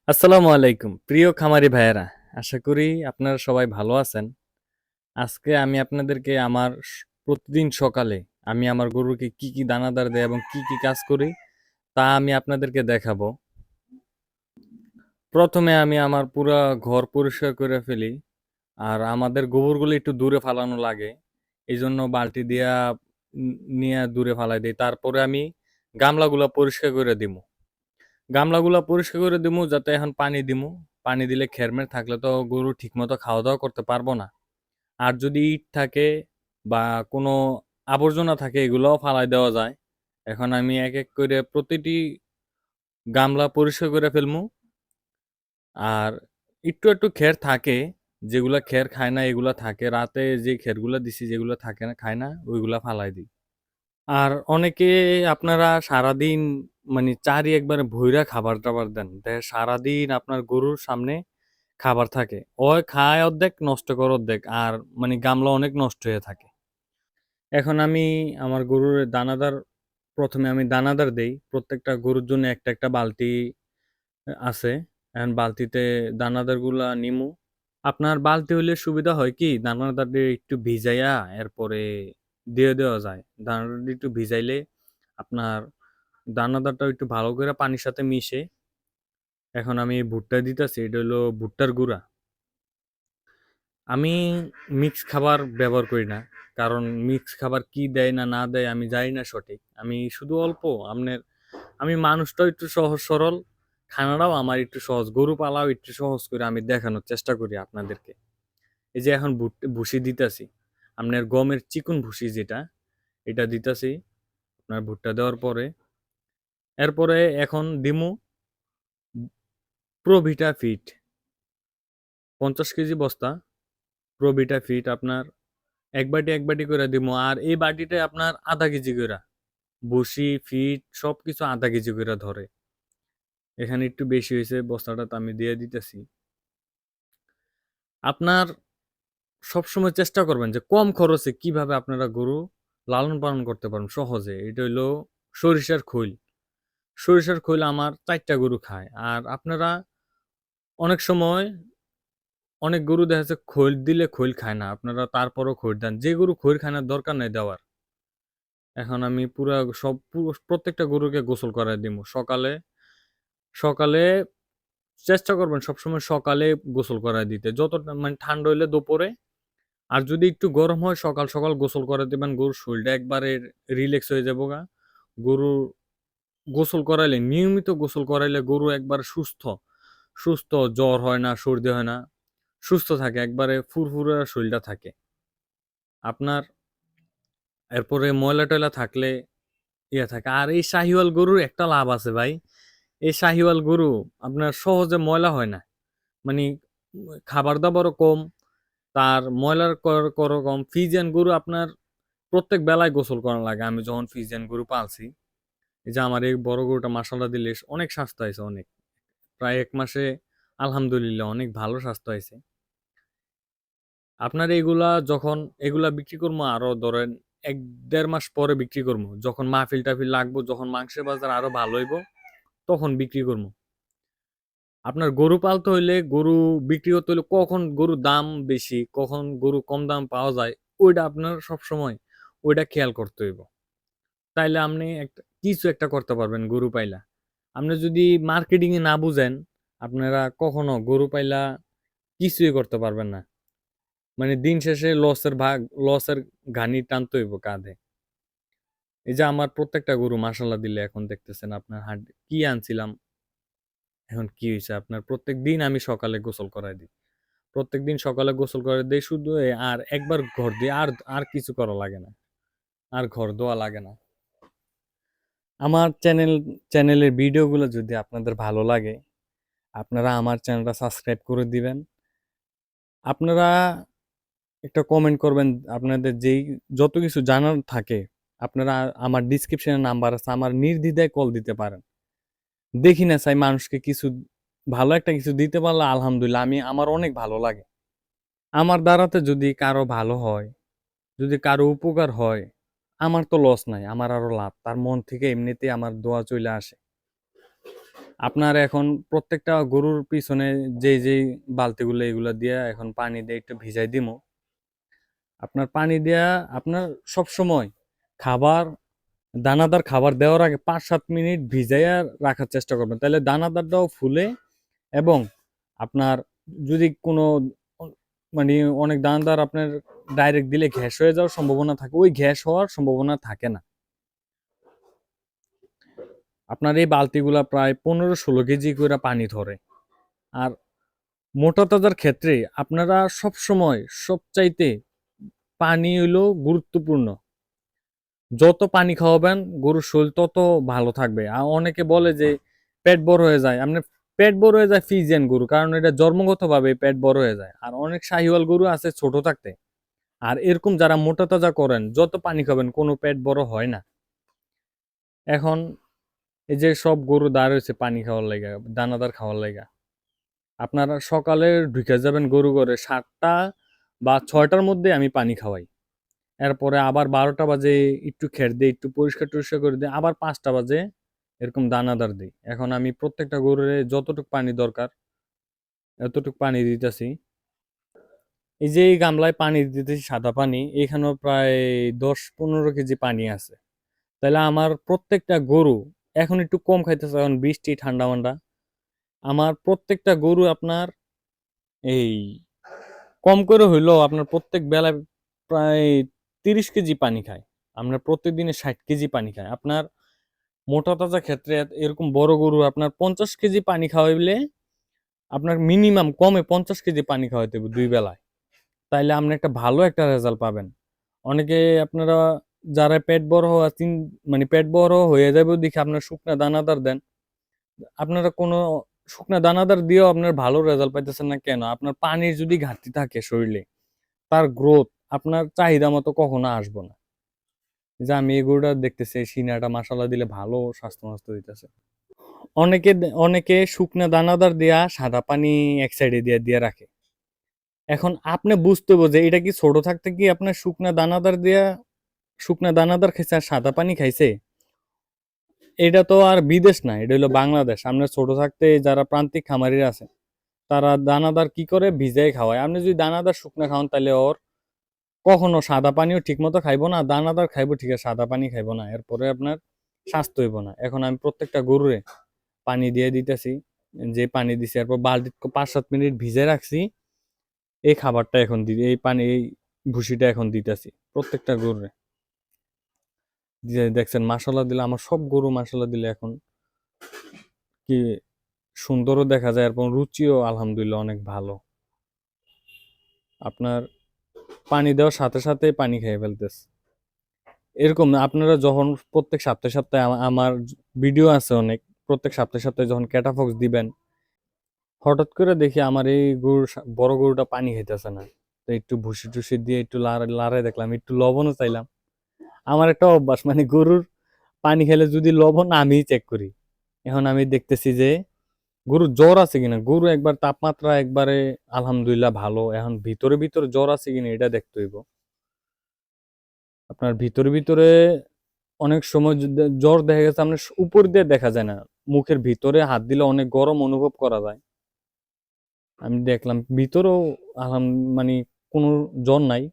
আসসালামু আলাইকুম প্রিয় খামারি ভাইয়েরা। আশা করি আপনারা সবাই ভালো আছেন। আজকে আমি আপনাদেরকে প্রতিদিন সকালে আমি আমার গরুকে কি কি দানাদার দেই এবং কি কি কাজ করি তা আমি আপনাদেরকে দেখাবো। প্রথমে আমি আমার পুরা ঘর পরিষ্কার করে ফেলি। আর আমাদের গোবরগুলো একটু দূরে ফালানো লাগে, এই জন্য বালতি দিয়া নিয়ে দূরে ফালাই দিই। তারপরে আমি গামলাগুলা পরিষ্কার করে দিমু। গামলাগুলা পরিষ্কার করে দিমু যাতে এখন পানি দিমু। পানি দিলে খেরমের থাকলে তো গরু ঠিকমতো খাওয়া দাওয়া করতে পারবো না। আর যদি ইট থাকে বা কোনো আবর্জনা থাকে এগুলোও ফালাই দেওয়া যায়। এখন আমি এক এক করে প্রতিটি গামলা পরিষ্কার করে ফেলমু। আর একটু একটু খের থাকে, যেগুলা খের খায় না এগুলা থাকে। রাতে যে খেরগুলা দিছি যেগুলো থাকে না খায় না ওইগুলা ফালাই দিই। আর অনেকে আপনারা সারাদিন মানে চারি একবারে ভইরা খাবার-টাবার দেন। সারাদিন আপনার গরুর সামনে খাবার থাকে। ওই খায় অর্ধেক, নষ্ট করে অর্ধেক। আর মানে গামলা অনেক নষ্ট হয়ে থাকে। এখন আমি আমার গরুর দানাদার ১ম এ আমি দানাদার দেই। প্রত্যেকটা গরুর জন্য একটা, একটা বালতি আছে। এখন বালতিতে দানাদারগুলা নিমু। আপনার বালতি হইলে সুবিধা হয় কি? দানাদার দিয়ে একটু ভিজাইয়া এরপরে দিয়ে দেওয়া যায়। দানাদারটা একটু ভিজাইলে আপনার দানাদারটা একটু ভালো করে পানির সাথে মিশে। এখন আমি ভুট্টা দিতেছি, এটা হলো ভুট্টার গুঁড়া। আমি মিক্স খাবার ব্যবহার করি না, কারণ মিক্স খাবার কি দেয় না না দেয় আমি জানি না সঠিক। আমি শুধু অল্প আপনার, আমি মানুষটাও একটু সহজ সরল, খানাটাও আমার একটু সহজ, গরু পালাও একটু সহজ করে আমি দেখানোর চেষ্টা করি আপনাদেরকে। এই যে এখন ভুসি দিতেছি, আপনার গমের চিকন ভুসি যেটা, এটা দিতেছি আপনার ভুট্টা দেওয়ার পরে। এরপরে এখন দিমু প্রোভিটা ফিট ৫০ কেজি বস্তা। প্রোভিটা ফিট আপনার এক বাটি করে দিমু। আর এই বাটিটায় আপনার আধা কেজি করে ভুসি ফিট সবকিছু আধা কেজি করে ধরে। এখানে একটু বেশি হয়েছে, বস্তাটা তো আমি দিয়ে দিতেছি। আপনার সবসময় চেষ্টা করবেন যে কম খরচে কিভাবে আপনারা গরু লালন পালন করতে পারেন সহজে। এটা হইলো সরিষার খৈল। সরিষার খৈল আমার ৪টা গরু খায়। আর আপনারা অনেক সময় অনেক গরু দেখা যাচ্ছে খৈল দিলে খৈল খায় না, আপনারা তারপরও খৈল দেন। যে গরু খৈল খায় না দরকার নাই দেওয়ার। এখন আমি প্রত্যেকটা গরুকে গোসল করায় দিমু সকালে। সকালে চেষ্টা করবেন সবসময় সকালে গোসল করায় দিতে, যতটা মানে ঠান্ডা হইলে দুপুরে। আর যদি একটু গরম হয় সকাল সকাল গোসল করে দিবেন, গরুর শরীরটা একবারে রিল্যাক্স হয়ে যাবো গা। গরু গোসল করাইলে, নিয়মিত গোসল করাইলে গরু একবার সুস্থ সুস্থ, জ্বর হয় না, সর্দি হয় না, সুস্থ থাকে, একবারে ফুরফুরে শরীরটা থাকে আপনার। এরপরে ময়লা টয়লা থাকলে ইয়ে থাকে। আর এই শাহিওয়াল গরুর একটা লাভ আছে ভাই, এই শাহিওয়াল গরু আপনার সহজে ময়লা হয় না। মানে খাবার দাবারও কম, তার ময়লার করও কম। ফিজিয়ান গরু আপনার প্রত্যেক বেলায় গোসল করা লাগে। আমি যখন ফিজিয়ান গরু পালছি, এই যে আমার এই বড় গরুটা মাসাল্লাহ দিলে অনেক স্বাস্থ্য হয়েছে, অনেক, প্রায় ১ মাসে আলহামদুলিল্লাহ অনেক ভালো স্বাস্থ্য হয়েছে। আপনার এগুলা বিক্রি করবো আরো ধরেন ১-১.৫ মাস পরে বিক্রি করবো, যখন মাহফিল টাফিল লাগবো, যখন মাংসের বাজার আরো ভালো হইব তখন বিক্রি করবো। আপনার গরু পালতে হইলে, গরু বিক্রি করতে হইলে কখন গরুর দাম বেশি কখন গরু কম দাম পাওয়া যায় ওইটা আপনার সবসময় ওইটা খেয়াল করতে হইব। তাইলে আপনি কিছু একটা করতে পারবেন গরু পাইলা। আপনি যদি মার্কেটিং এ না বুঝেন, আপনারা কখনো গরু পাইলা কিছুই করতে পারবেন না। মানে দিন শেষে লসের ঘানি টানতে হইব কাঁধে। এই যে আমার প্রত্যেকটা গরু মাশাল্লাহ দিলে এখন দেখতেছেন আপনার হাট কি আনছিলাম, এখন কি হয়েছে আপনার প্রত্যেকদিন আমি সকালে গোসল করাই দিই। প্রত্যেকদিন সকালে গোসল করে দেই শুধু আর একবার ঘর দিয়ে আর আর কিছু করা লাগে না। আর ঘর ধোয়া লাগে না। আমার চ্যানেলের ভিডিওগুলো যদি আপনাদের ভালো লাগে, আপনারা আমার চ্যানেলটা সাবস্ক্রাইব করে দিবেন। আপনারা একটা কমেন্ট করবেন, আপনাদের যত কিছু জানার থাকে আপনারা আমার ডিসক্রিপশনে নাম্বার আছে, আমার নির্দ্বিধায় কল দিতে পারেন। দেখি না চাই মানুষকে কিছু ভালো একটা কিছু দিতে পারলে আলহামদুলিল্লাহ আমার অনেক ভালো লাগে। আমার দ্বারাতে যদি কারো ভালো হয়, যদি কারো উপকার হয়, আমার তো লস নাই, আমার আরো লাভ। তার মন থেকে এমনিতেই আমার দোয়া চলে আসে। আপনার এখন প্রত্যেকটা গরুর পিছনে যে বালতিগুলো এগুলা দিয়া এখন পানি দিয়ে একটু ভিজাই দিমু। আপনার পানি দেয়া আপনার সব সময় খাবার দানাদার খাবার দেওয়ার আগে 5-7 মিনিট ভিজাইয়া রাখার চেষ্টা করবেন, তাহলে দানাদারটাও ফুলে এবং আপনার যদি কোনো মানে অনেক দানাদার আপনার ডাইরেক্ট দিলে গ্যাস হয়ে যাওয়ার সম্ভাবনা থাকে, ওই গ্যাস হওয়ার সম্ভাবনা থাকে না। আপনার এই বালতিগুলা প্রায় 15-16 কেজি করে পানি ধরে। আর মোটা তাজার ক্ষেত্রে আপনারা সব সময় সবচাইতে পানি হইলো গুরুত্বপূর্ণ। যত পানি খাওয়াবেন গরুর শরীর তত ভালো থাকবে। আর অনেকে বলে যে পেট বড় হয়ে যায়, আপনার পেট বড় হয়ে যায় ফ্রিজিয়ান গরু, কারণ এটা জন্মগতভাবে পেট বড় হয়ে যায়। আর অনেক শাহিওয়াল গরু আছে ছোট থাকতে। আর এরকম যারা মোটা তাজা করেন যত পানি খাবেন কোনো পেট বড় হয় না। এখন এই যে সব গরু দাঁড় হয়েছে পানি খাওয়ার লাগা, দানাদার খাওয়ার লাগা, আপনারা সকালে ঢুকে যাবেন গরু ঘরে 7টা বা 6টার মধ্যে আমি পানি খাওয়াই। এরপরে আবার 12টা বাজে একটু খের দিই, একটু পরিষ্কার টরিষ্কার করে দিই, আবার 5টা বাজে এরকম দানাদার দিই। এখন আমি প্রত্যেকটা গরুরে যতটুকু পানি দরকার এতটুকু পানি দিতেছি। এই যে এই গামলায় পানি দিতেছি সাদা পানি, এখানেও প্রায় 10-15 কেজি পানি আছে। তাহলে আমার প্রত্যেকটা গরু এখন একটু কম খাইতেছে, এখন বৃষ্টি ঠান্ডা মান্ডা, আমার প্রত্যেকটা গরু আপনার এই কম করে হইলেও আপনার প্রত্যেক বেলায় প্রায় 30 কেজি পানি খায়। আপনার প্রত্যেকদিনে 60 কেজি পানি খায়। আপনার মোটা তাজা ক্ষেত্রে এরকম বড় গরু আপনার 50 কেজি পানি খাওয়াইলে আপনার মিনিমাম কমে 50 কেজি পানি খাওয়াইতে হবে 2 বেলায়। তাইলে আপনি একটা ভালো একটা রেজাল্ট পাবেন। অনেকে আপনারা যারা পেট বড় হওয়া মানে পেট বড় হয়ে যাবে দেখে আপনার শুকনা দানাদার দেন। আপনারা কোনো শুকনা দানাদার দিয়েও আপনার ভালো রেজাল্ট পাইতেছেন না কেন? আপনার পানির যদি ঘাটতি থাকে শরীরে, তার গ্রোথ আপনার চাহিদা মতো কখনো আসবে না। যে আমি এই গরুটা দেখতেছি এই সিনাটা মাশাআল্লাহ দিলে ভালো স্বাস্থ্য দিতেছে। অনেকে শুকনা দানাদার দিয়া সাদা পানি এক সাইডে দিয়ে রাখে। এখন আপনি বুঝতে হবে যে এটা কি ছোট থাকতে কি আপনার শুকনা দানাদার খাইছে আর সাদা পানি খাইছে? এটা তো আর বিদেশ না, এটা হলো বাংলাদেশ। আপনার ছোট থাকতে যারা প্রান্তিক খামারিরা আছে তারা দানাদার কি করে ভিজাই খাওয়ায়। আপনি যদি দানাদার শুকনা খাওয়ান তাহলে ওর কখনো সাদা পানিও ঠিক মতো খাইবো না, দানাদার খাইবো ঠিক আছে, সাদা পানি খাইবো না, এরপরে আপনার স্বাস্থ্য হইব না। এখন আমি প্রত্যেকটা গরুরে পানি দিয়ে দিতেছি, যে পানি দিছি এরপর বালতি 5-7 মিনিট ভিজে রাখছি, এই খাবারটা এখন এই পানি এই ভুসিটা এখন দিতেছি প্রত্যেকটা গরুরে। দেখছেন মাশাআল্লাহ দিলে আমার সব গরু মাশাআল্লাহ দিলে এখন কি সুন্দরও দেখা যায়, এবং রুচিও আলহামদুলিল্লাহ অনেক ভালো। আপনার পানি দেওয়ার সাথে সাথে পানি খেয়ে ফেলতেছে। এরকম না, আপনারা যখন প্রত্যেক সপ্তাহে সপ্তাহে আমার ভিডিও আছে অনেক, প্রত্যেক সপ্তাহে সপ্তাহে যখন ক্যাটাফক্স দিবেন, হঠাৎ করে দেখি আমার এই বড় গরুটা পানি খাইতেছে না, তো একটু ভুসি টুসি দিয়ে একটু লাড়ে দেখলাম, একটু লবণও চাইলাম। আমার একটা অভ্যাস, মানে গরুর পানি খেলে যদি লবণ আমি চেক করি। এখন আমি দেখতেছি যে গরুর জ্বর আছে কিনা, গরু একবার তাপমাত্রা একবারে আলহামদুলিল্লাহ ভালো, এখন ভিতরে ভিতরে জ্বর আছে কিনা এটা দেখতে হইব। আপনার ভিতরে ভিতরে অনেক সময় জ্বর দেখা গেছে আপনার উপর দিয়ে দেখা যায় না, মুখের ভিতরে হাত দিলে অনেক গরম অনুভব করা যায়। আমি দেখলাম ভিতরেও মানে কোনো জ্বর নাই।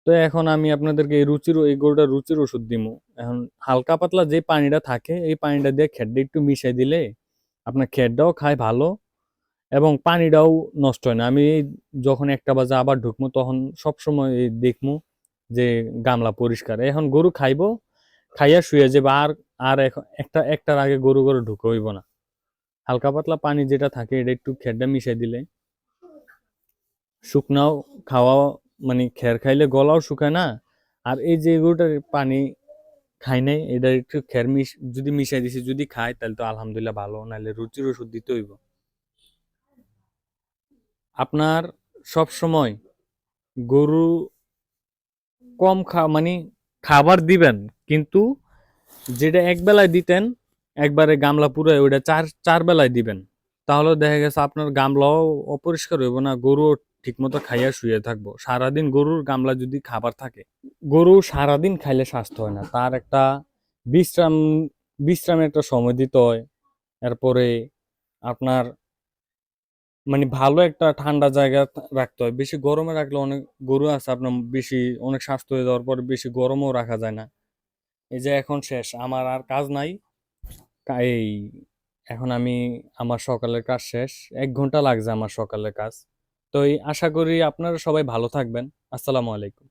তো এখন আমি আপনাদেরকে এই গরুটার রুচির ওষুধ দিমু। এখন হালকা পাতলা যে পানিটা থাকে এই পানিটা দিয়ে খেরটা একটু মিশাই দিলে আপনার খেরটাও খায় ভালো এবং পানিটাও নষ্ট হয় না। আমি যখন 1টা বাজে আবার ঢুকবো তখন সবসময় দেখবো যে গামলা পরিষ্কার। এখন গরু খাইবো, খাইয়া শুয়ে যাবে, আর আর এখন একটার আগে গরু ঢুকে হইব না। হালকা পাতলা পানি যেটা থাকে এটা একটু খেরটা মিশাই দিলে শুকনাও খাওয়া, মানে খের খাইলে গলাও শুকায় না। আর এই যে গরুটার পানি খাই নাই এটা একটু যদি মিশাই দিছি যদি খায় তাহলে তো আলহামদুলিল্লাহ ভালো, নাহলে রুচির ওষুধ দিতে হইব। আপনার সব সময় গরু কম মানে খাবার দিবেন, কিন্তু যেটা এক বেলায় দিতেন একবারে গামলা পুরো ওইটা চার বেলায় দিবেন। তাহলে দেখা গেছে আপনার গামলাও অপরিষ্কার হইব না, গরু ঠিক মতো খাইয়া শুয়ে থাকবো। সারাদিন গরুর গামলা যদি খাবার থাকে, গরু সারাদিন খাইলে স্বাস্থ্য হয় না, তার একটা বিশ্রাম বিশ্রামের একটা সময় দিতে হয়। এরপরে আপনার মানে ভালো একটা ঠান্ডা জায়গা রাখতে হয়। বেশি গরমে রাখলে অনেক গরু আছে আপনার বেশি অনেক স্বাস্থ্য হয়ে যাওয়ার পরে বেশি গরমও রাখা যায় না। এই যে এখন শেষ, আমার আর কাজ নাই। এই এখন আমি আমার সকালের কাজ শেষ, 1 ঘন্টা লাগছে আমার সকালের কাজ। তো এই আশা করি আপনারা সবাই ভালো থাকবেন। আসসালামু আলাইকুম।